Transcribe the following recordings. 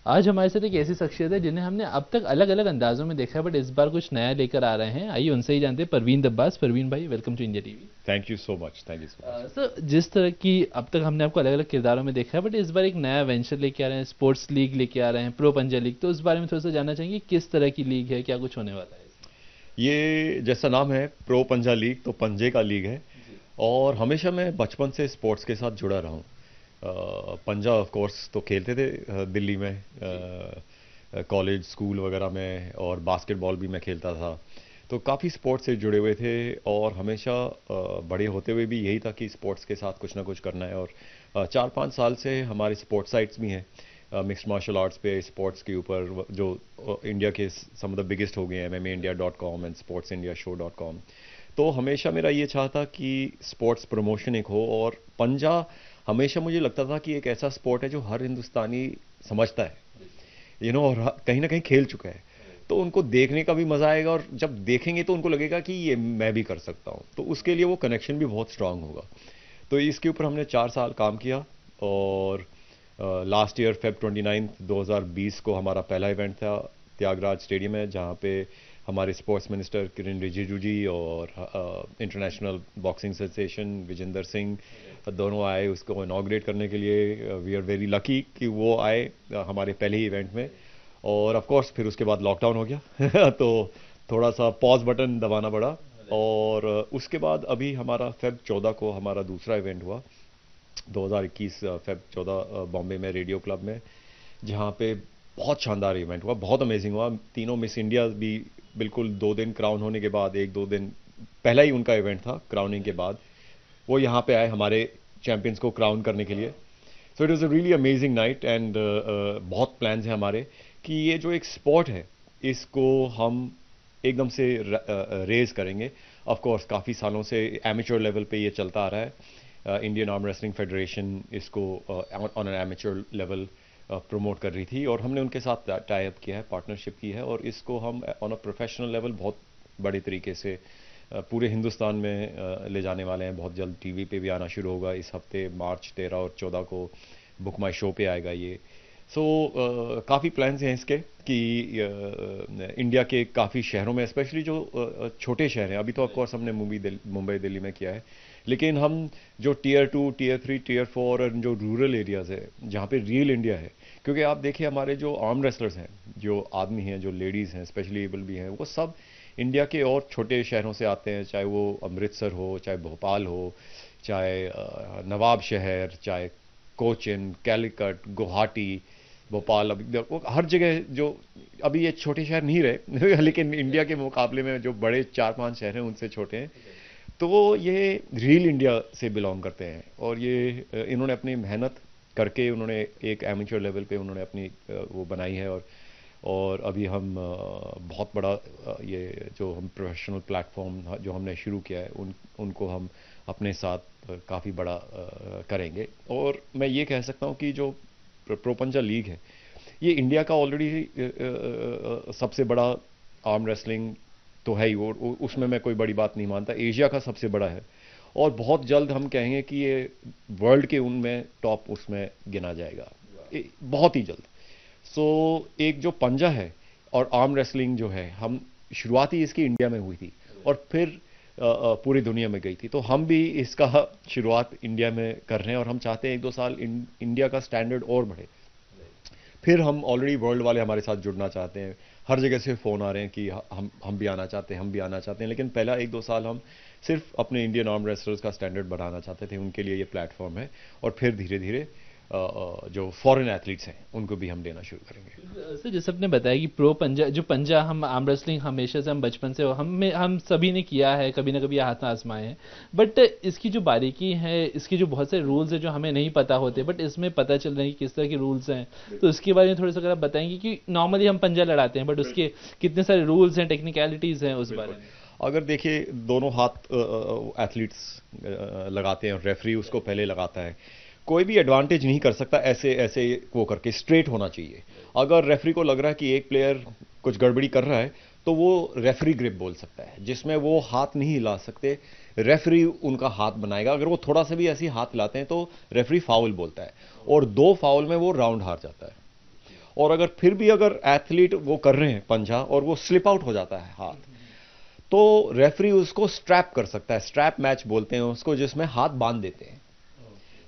आज हमारे साथ एक ऐसी शख्सियत है जिन्हें हमने अब तक अलग अलग अंदाजों में देखा है, बट इस बार कुछ नया लेकर आ रहे हैं। आइए उनसे ही जानते हैं। परवीन दब्बास, परवीन भाई, welcome to India TV. Thank you so much, thank you so much. Sir, जिस तरह की अब तक हमने आपको अलग अलग किरदारों में देखा है, बट इस बार एक नया वेंचर लेके आ रहे हैं, स्पोर्ट्स लीग लेके आ रहे हैं, प्रो पंजा लीग। तो उस बारे में थोड़ा सा जानना चाहेंगे, किस तरह की लीग है, क्या कुछ होने वाला है इसमें? ये जैसा नाम है प्रो पंजा लीग, तो पंजे का लीग है। जी। और हमेशा मैं बचपन से स्पोर्ट्स के साथ जुड़ा रहा हूँ। पंजा ऑफ कोर्स तो खेलते थे दिल्ली में, जी। कॉलेज स्कूल वगैरह में, और बास्केटबॉल भी मैं खेलता था। तो काफ़ी स्पोर्ट्स से जुड़े हुए थे। और हमेशा बड़े होते हुए भी यही था कि स्पोर्ट्स के साथ कुछ ना कुछ करना है। और 4-5 साल से हमारे स्पोर्ट्स साइट्स भी हैं मिक्स्ड मार्शल आर्ट्स पे, स्पोर्ट्स के ऊपर, जो इंडिया के सम ऑफ द बिगेस्ट हो गए हैं, MMA India.com एंड SportsIndiaShow.com। तो हमेशा मेरा ये चाह था कि स्पोर्ट्स प्रमोशन एक हो। और पंजा हमेशा मुझे लगता था कि एक ऐसा स्पोर्ट है जो हर हिंदुस्तानी समझता है, और कहीं ना कहीं खेल चुका है। तो उनको देखने का भी मजा आएगा, और जब देखेंगे तो उनको लगेगा कि ये मैं भी कर सकता हूँ, तो उसके लिए वो कनेक्शन भी बहुत स्ट्रांग होगा। तो इसके ऊपर हमने 4 साल काम किया। और लास्ट ईयर Feb 29 2020 को हमारा पहला इवेंट था त्यागराज स्टेडियम में, जहाँ पे हमारे स्पोर्ट्स मिनिस्टर किरण रिजिजू जी और international boxing association Vijender Singh दोनों आए उसको इनॉग्रेट करने के लिए। वी आर वेरी लकी कि वो आए हमारे पहले ही इवेंट में। और ऑफ कोर्स फिर उसके बाद लॉकडाउन हो गया तो थोड़ा सा पॉज बटन दबाना पड़ा। और उसके बाद अभी हमारा Feb 14 को हमारा दूसरा इवेंट हुआ, 2021 Feb 14 बॉम्बे में रेडियो क्लब में, जहाँ पे बहुत शानदार इवेंट हुआ, बहुत अमेजिंग हुआ। तीनों मिस इंडिया भी बिल्कुल 2 दिन क्राउन होने के बाद, 1-2 दिन पहला ही उनका इवेंट था क्राउनिंग के बाद, वो यहाँ पे आए हमारे चैंपियंस को क्राउन करने के लिए। So it was a really amazing night. And बहुत प्लान्स हैं हमारे कि ये जो एक स्पोर्ट है इसको हम एकदम से रेज करेंगे। ऑफ कोर्स काफ़ी सालों से एमेच्योर लेवल पे ये चलता आ रहा है। इंडियन आर्म रेसलिंग फेडरेशन इसको on an amateur level promote कर रही थी, और हमने उनके साथ टाई अप किया है, पार्टनरशिप की है। और इसको हम ऑन अ प्रोफेशनल लेवल बहुत बड़े तरीके से पूरे हिंदुस्तान में ले जाने वाले हैं। बहुत जल्द टीवी पे भी आना शुरू होगा। इस हफ्ते मार्च 13 और 14 को बुक माई शो पे आएगा ये। सो काफ़ी प्लान्स हैं इसके कि इंडिया के काफ़ी शहरों में, स्पेशली जो छोटे शहर हैं, अभी तो ऑफकोर्स हमने मुंबई दिल्ली में किया है, लेकिन हम जो Tier 2 Tier 3 Tier 4 और जो रूरल एरियाज़ है जहाँ पे रियल इंडिया है, क्योंकि आप देखिए हमारे जो आर्म रेसलर्स हैं, जो आदमी हैं, जो लेडीज़ हैं, स्पेशली एबल भी हैं, वो सब इंडिया के और छोटे शहरों से आते हैं, चाहे वो अमृतसर हो, चाहे भोपाल हो, चाहे नवाब शहर, चाहे कोचिन, कैलिकट, गुवाहाटी, भोपाल। अभी देखो हर जगह जो, अभी ये छोटे शहर नहीं रहे लेकिन इंडिया के मुकाबले में जो बड़े 4-5 शहर हैं उनसे छोटे हैं। तो ये रियल इंडिया से बिलोंग करते हैं। और ये इन्होंने अपनी मेहनत करके उन्होंने एक एमेच्योर लेवल पे उन्होंने अपनी वो बनाई है। और अभी हम बहुत बड़ा ये जो हम प्रोफेशनल प्लेटफॉर्म जो हमने शुरू किया है उनको हम अपने साथ काफ़ी बड़ा करेंगे। और मैं ये कह सकता हूँ कि जो प्रोपंजा लीग है ये इंडिया का ऑलरेडी सबसे बड़ा आर्म रेसलिंग तो है ही, वो उसमें मैं कोई बड़ी बात नहीं मानता, एशिया का सबसे बड़ा है। और बहुत जल्द हम कहेंगे कि ये वर्ल्ड के उनमें टॉप उसमें गिना जाएगा, बहुत ही जल्द। सो एक जो पंजा है और आर्म रेसलिंग जो है, हम शुरुआत ही इसकी इंडिया में हुई थी और फिर पूरी दुनिया में गई थी। तो हम भी इसका शुरुआत इंडिया में कर रहे हैं, और हम चाहते हैं 1-2 साल इंडिया का स्टैंडर्ड और बढ़े। फिर हम ऑलरेडी वर्ल्ड वाले हमारे साथ जुड़ना चाहते हैं, हर जगह से फ़ोन आ रहे हैं कि हम भी आना चाहते हैं, हम भी आना चाहते हैं। लेकिन पहला 1-2 साल हम सिर्फ अपने इंडियन आर्म रेसलर्स का स्टैंडर्ड बढ़ाना चाहते थे, उनके लिए ये प्लेटफॉर्म है। और फिर धीरे धीरे जो फॉरेन एथलीट्स हैं उनको भी हम देना शुरू करेंगे। सर, जैसे आपने बताया कि प्रो पंजा, जो पंजा हम आर्म रेसलिंग हमेशा से, हम बचपन से हम सभी ने किया है, कभी ना कभी हाथ आजमाए हैं। बट इसकी जो बारीकी है, इसके जो बहुत सारे रूल्स हैं जो हमें नहीं पता होते, बट इसमें पता चल रहा है कि किस तरह के रूल्स हैं। तो इसके बारे में थोड़ा सा अगर आप बताएंगे कि नॉर्मली हम पंजा लड़ाते हैं, बट उसके कितने सारे रूल्स हैं, टेक्निकलिटीज हैं, उस बारे में। अगर देखिए दोनों हाथ एथलीट्स लगाते हैं और रेफरी उसको पहले लगाता है, कोई भी एडवांटेज नहीं कर सकता ऐसे ऐसे वो करके, स्ट्रेट होना चाहिए। अगर रेफरी को लग रहा है कि एक प्लेयर कुछ गड़बड़ी कर रहा है तो वो रेफरी ग्रिप बोल सकता है, जिसमें वो हाथ नहीं हिला सकते, रेफरी उनका हाथ बनाएगा। अगर वो थोड़ा सा भी ऐसी हाथ हिलाते हैं तो रेफरी फाउल बोलता है, और 2 फाउल में वो राउंड हार जाता है। और अगर फिर भी अगर एथलीट वो कर रहे हैं पंजा और वो स्लिप आउट हो जाता है हाथ, तो रेफरी उसको स्ट्रैप कर सकता है, स्ट्रैप मैच बोलते हैं उसको, जिसमें हाथ बांध देते हैं।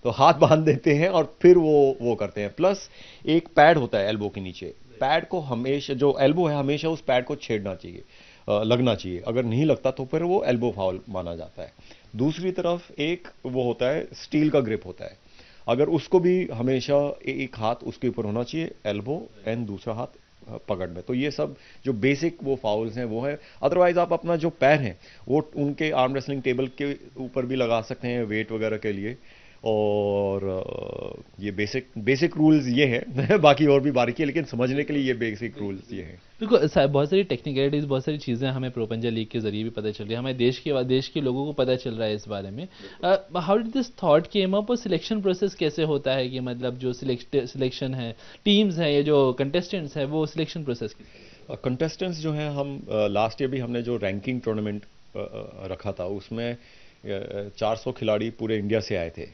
तो हाथ बांध देते हैं और फिर वो करते हैं। प्लस एक पैड होता है एल्बो के नीचे, पैड को हमेशा, जो एल्बो है हमेशा उस पैड को छेड़ना चाहिए, लगना चाहिए। अगर नहीं लगता तो फिर वो एल्बो फाउल माना जाता है। दूसरी तरफ एक वो होता है स्टील का ग्रिप होता है, अगर उसको भी हमेशा एक हाथ उसके ऊपर होना चाहिए एल्बो एंड दूसरा हाथ पकड़ में। तो ये सब जो बेसिक वो फाउल्स हैं वो है। अदरवाइज आप अपना जो पैर है वो उनके आर्म रेसलिंग टेबल के ऊपर भी लगा सकते हैं वेट वगैरह के लिए। और ये बेसिक रूल्स ये है बाकी और भी बारीकी है, लेकिन समझने के लिए ये बेसिक रूल्स ये हैं। बिल्कुल, बहुत सारी टेक्निकलिटीज, बहुत सारी चीज़ें हमें प्रो पंजा लीग के जरिए भी पता चल रही है, हमारे देश के लोगों को पता चल रहा है इस बारे में। How did this thought came up, और सिलेक्शन प्रोसेस कैसे होता है कि मतलब जो सिलेक्शन है, टीम्स हैं, ये जो कंटेस्टेंट्स हैं, वो सिलेक्शन प्रोसेस? कंटेस्टेंट्स जो हैं, हम लास्ट ईयर भी हमने जो रैंकिंग टूर्नामेंट रखा था उसमें 400 खिलाड़ी पूरे इंडिया से आए थे,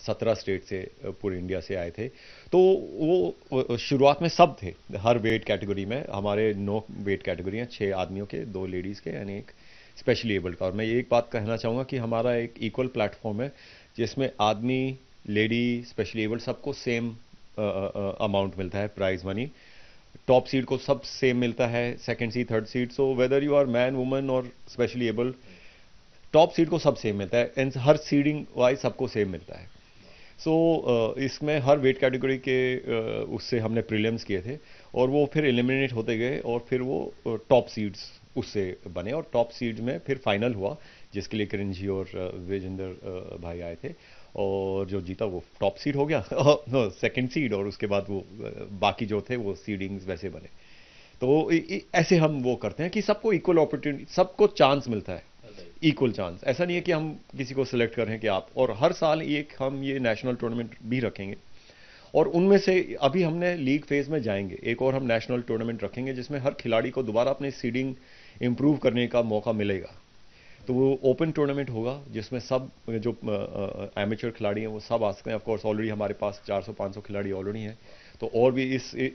17 स्टेट से पूरे इंडिया से आए थे। तो वो शुरुआत में सब थे हर वेट कैटेगरी में। हमारे 9 वेट कैटेगरी हैं, 6 आदमियों के, 2 लेडीज़ के यानी एक स्पेशली एबल्ड का। और मैं एक बात कहना चाहूँगा कि हमारा एक इक्वल प्लेटफॉर्म है जिसमें आदमी, लेडी, स्पेशली एबल्ड सबको सेम अमाउंट मिलता है प्राइज मनी। टॉप सीड को सब सेम मिलता है, second seed, third seed. So whether you are man, woman और स्पेशली एबल्ड, टॉप सीड को सब सेम मिलता है एंड हर सीडिंग वाइज सबको सेम मिलता है। सो इसमें हर वेट कैटेगरी के उससे हमने प्रीलिम्स किए थे और वो फिर एलिमिनेट होते गए और फिर वो टॉप सीड्स उससे बने और टॉप सीड्स में फिर फाइनल हुआ जिसके लिए किरण जी और विजेंद्र भाई आए थे और जो जीता वो टॉप सीड हो गया सेकंड सीड, और उसके बाद वो बाकी जो थे वो सीडिंग्स वैसे बने। तो ऐसे हम वो करते हैं कि सबको इक्वल अपॉर्चुनिटी, सबको चांस मिलता है, इक्वल चांस। ऐसा नहीं है कि हम किसी को सिलेक्ट कर रहे हैं कि आप, और हर साल एक हम ये नेशनल टूर्नामेंट भी रखेंगे और उनमें से अभी हमने लीग फेज में जाएंगे, एक और हम नेशनल टूर्नामेंट रखेंगे जिसमें हर खिलाड़ी को दोबारा अपनी सीडिंग इंप्रूव करने का मौका मिलेगा। तो वो ओपन टूर्नामेंट होगा जिसमें सब जो एमेच्योर खिलाड़ी हैं वो सब आ सकते हैं। ऑफकोर्स ऑलरेडी हमारे पास 400-500 खिलाड़ी ऑलरेडी हैं, तो और भी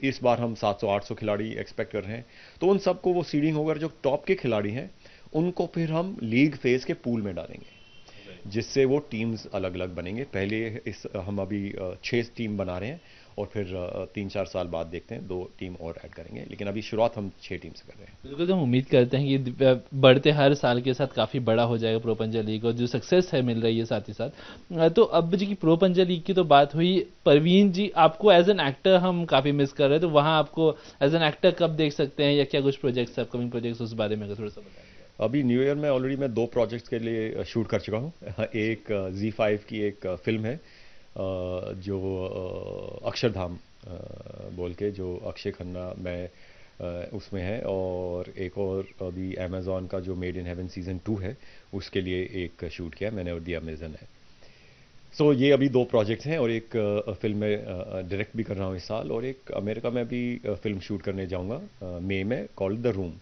इस बार हम 700-800 खिलाड़ी एक्सपेक्ट कर रहे हैं। तो उन सबको वो सीडिंग होकर जो टॉप के खिलाड़ी हैं उनको फिर हम लीग फेज के पूल में डालेंगे जिससे वो टीम्स अलग अलग बनेंगे। पहले हम अभी 6 टीम बना रहे हैं और फिर 3-4 साल बाद देखते हैं 2 टीम और ऐड करेंगे, लेकिन अभी शुरुआत हम 6 टीम से कर रहे हैं। बिल्कुल, तो हम उम्मीद करते हैं कि बढ़ते हर साल के साथ काफ़ी बड़ा हो जाएगा प्रो पंजा लीग और जो सक्सेस है मिल रही है साथ ही साथ। तो अब जी की प्रो पंजा लीग की तो बात हुई, परवीन जी आपको एज एन एक्टर हम काफ़ी मिस कर रहे हैं, तो वहाँ आपको एज एन एक्टर कब देख सकते हैं या क्या कुछ प्रोजेक्ट्स, अपकमिंग प्रोजेक्ट्स, उस बारे में अगर थोड़ा सा बताएं। अभी न्यू ईयर में ऑलरेडी मैं 2 प्रोजेक्ट्स के लिए शूट कर चुका हूँ। एक Z5 की एक फिल्म है जो अक्षरधाम बोल के, जो अक्षय खन्ना मैं उसमें है, और एक और अभी अमेजॉन का जो मेड इन हेवन सीजन 2 है उसके लिए एक शूट किया मैंने और दी अमेजन है। सो ये अभी 2 प्रोजेक्ट्स हैं और एक फिल्म में डायरेक्ट भी कर रहा हूँ इस साल, और एक अमेरिका में भी फिल्म शूट करने जाऊँगा मई में, कॉल्ड द रूम।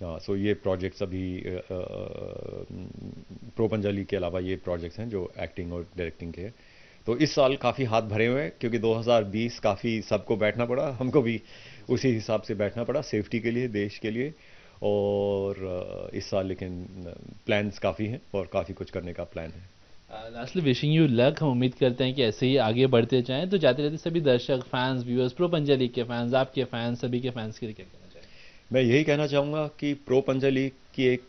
हाँ, सो ये प्रोजेक्ट्स अभी प्रो पंजा लीग के अलावा ये प्रोजेक्ट्स हैं जो एक्टिंग और डायरेक्टिंग के हैं। तो इस साल काफ़ी हाथ भरे हुए हैं क्योंकि 2020 काफ़ी सबको बैठना पड़ा, हमको भी उसी हिसाब से बैठना पड़ा सेफ्टी के लिए, देश के लिए। और इस साल लेकिन प्लान्स काफ़ी हैं और काफ़ी कुछ करने का प्लान है। Lastly wishing you luck. हम उम्मीद करते हैं कि ऐसे ही आगे बढ़ते जाएं। तो जाते रहते सभी दर्शक, फैंस, व्यूअर्स, प्रो पंजा लीग के फैंस, आपके फैंस, सभी के फैंस के लिए क्या कहना चाहिए? मैं यही कहना चाहूँगा कि प्रो पंजा लीग की एक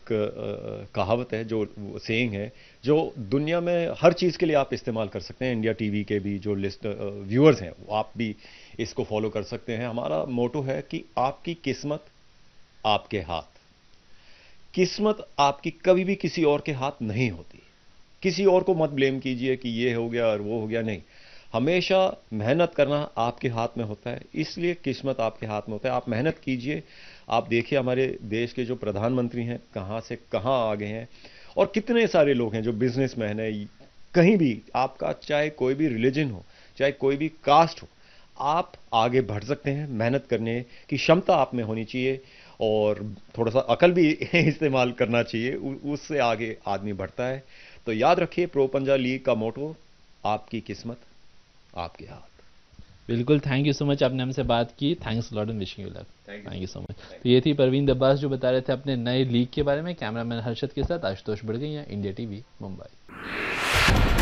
कहावत है, जो सेइंग है, जो दुनिया में हर चीज़ के लिए आप इस्तेमाल कर सकते हैं। इंडिया टीवी के भी जो लिस्ट व्यूअर्स हैं वो आप भी इसको फॉलो कर सकते हैं। हमारा मोटो है कि आपकी किस्मत आपके हाथ। किस्मत आपकी कभी भी किसी और के हाथ नहीं होती। किसी और को मत ब्लेम कीजिए कि ये हो गया और वो हो गया, नहीं। हमेशा मेहनत करना आपके हाथ में होता है, इसलिए किस्मत आपके हाथ में होता है। आप मेहनत कीजिए। आप देखिए हमारे देश के जो प्रधानमंत्री हैं कहाँ से कहाँ आ गए हैं, और कितने सारे लोग हैं जो बिजनेसमैन हैं। कहीं भी आपका चाहे कोई भी रिलीजन हो, चाहे कोई भी कास्ट हो, आप आगे बढ़ सकते हैं। मेहनत करने की क्षमता आप में होनी चाहिए और थोड़ा सा अकल भी इस्तेमाल करना चाहिए, उससे आगे आदमी बढ़ता है। तो याद रखिए प्रो पंजा लीग का मोटो, आपकी किस्मत आपके हाथ। बिल्कुल, थैंक यू सो मच, आपने हमसे बात की। Thanks lot and wishing you luck. Thank you so much. तो ये थी परवीन दब्बास जो बता रहे थे अपने नए लीग के बारे में। कैमरामैन हर्षद के साथ आशुतोष बढ़ गई, इंडिया टीवी मुंबई।